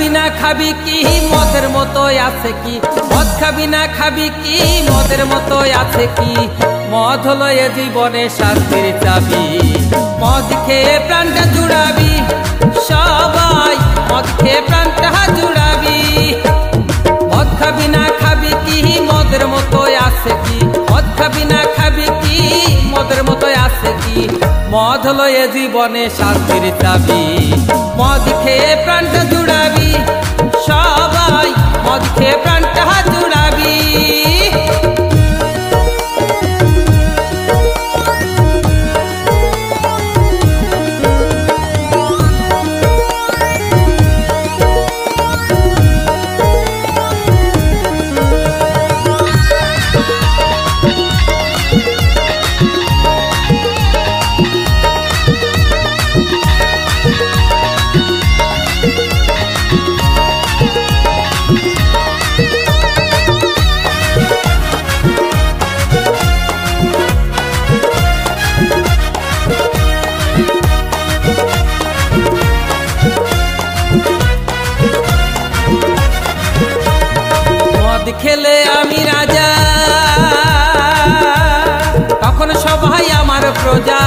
খাবি না খাবি কি মদের মতো আছে কি, মদ খাবি না খাবি কি মদের মতো আছে কি, মদ হলো এ জীবনে শান্তির চাবি, মদ খেয়ে প্রাণটা জুড়াবি, সবাই মদ খেয়ে প্রাণটা জুড়াবি। মদ খাবি না খাবি কি মদের মতো আছে কি, মদ খাবি না খাবি কি মদের মতো আছে কি, মদ হলো এ জীবনে শান্তির চাবি, মদ খেয়ে প্রাণটা জুড়াবি, সবাই মদ খেয়ে প্রাণটা জুড়াবি। খেলে আমি রাজা, তখন সবাই আমার প্রজা,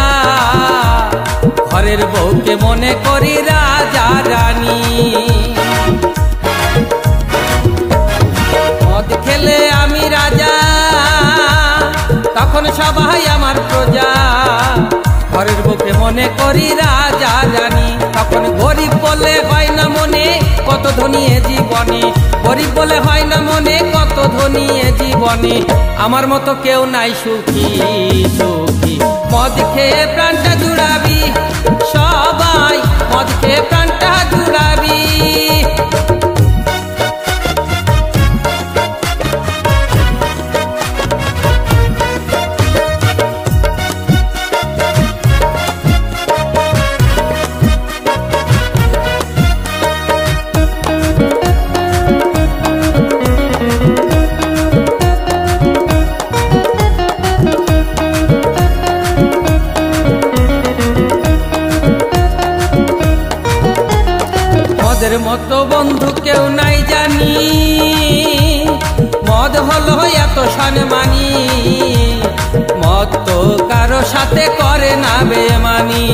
ঘরের বউকে মনে করি রাজা রানী। মদ খেলে আমি রাজা, তখন সবাই আমার প্রজা, ঘরের বউকে মনে করি রাজা রানী। তখন গরিব বলে হয় না মনে কত ধনী এ জীবনে, গরিব বলে হয় না মনে কত ধনী এ জীবনে, আমার মতো কেউ নাই সুখী সুখী। মদ খেয়ে প্রাণটা জুড়াবি, সবাই মদ খেয়ে প্রাণটা জুড়াবি। মদের মতো বন্ধু কেউ নাই জানি, মদ হলো এত সম্মানী, মদ তো কারো সাথে করে না বেমানি।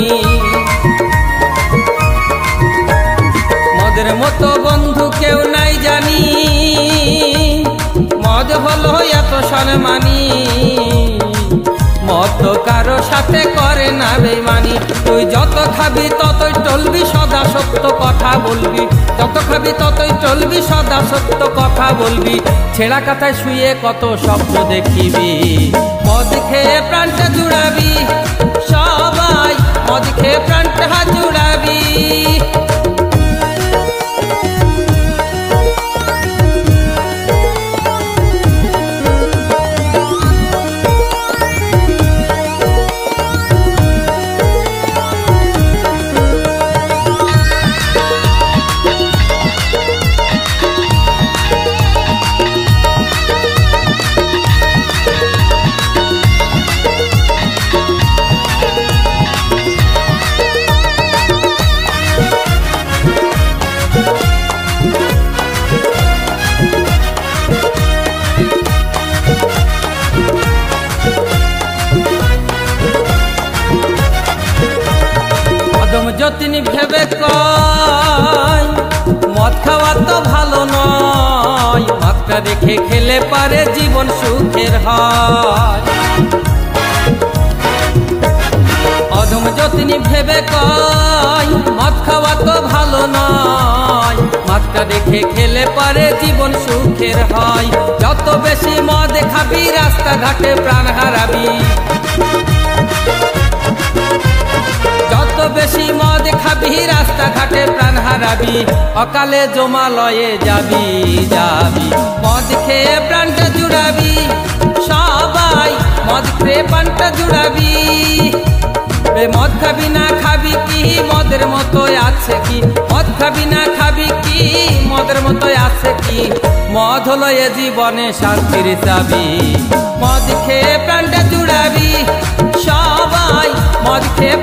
মদের মতো বন্ধু কেউ নাই জানি, মদ হলো এত সম্মানী, মদ তো কারো সাথে করে না বেমানি। তুই যত খাবি ততই টলবি, সদা সত্য কথা বলবি, যত খাবি ততই টলবি, সদা সত্য কথা বলবি, ছেঁড়া কাঁথায় শুয়ে কত স্বপ্ন দেখিবি। মদ খেয়ে প্রাণটা জুড়াবি, সবাই মদ খেয়ে প্রাণটা জুড়াবি। যতীন ভেবে কয় মদ খাওয়া তো ভালো নয়, মদটা রেখে খেলে পারে জীবন সুখের হয়। অধম যতীন ভেবে কয় মদ খাওয়া তো ভালো নয়, মদটা রেখে খেলে পারে জীবন সুখের হয়। যত বেশি মদ খাবি রাস্তাঘাটে প্রাণ হারাবি, যত বেশি মদ খাবি রাস্তাঘাটে প্রাণ হারাবি, অকালে জমালয়ে যাবি যাবি। মদ খেয়ে প্রাণটা জুড়াবি, সবাই মদ খেয়ে প্রাণটা জুড়াবি। মদ খাবি না খাবি কি মদের মতো আছে কি, মদ খাবি না খাবি কি মদের মতো আছে কি, মদ হলো এ জীবনে শান্তির চাবি। মদ খেয়ে প্রাণটা জুড়াবি, সবাই মদ খেয়ে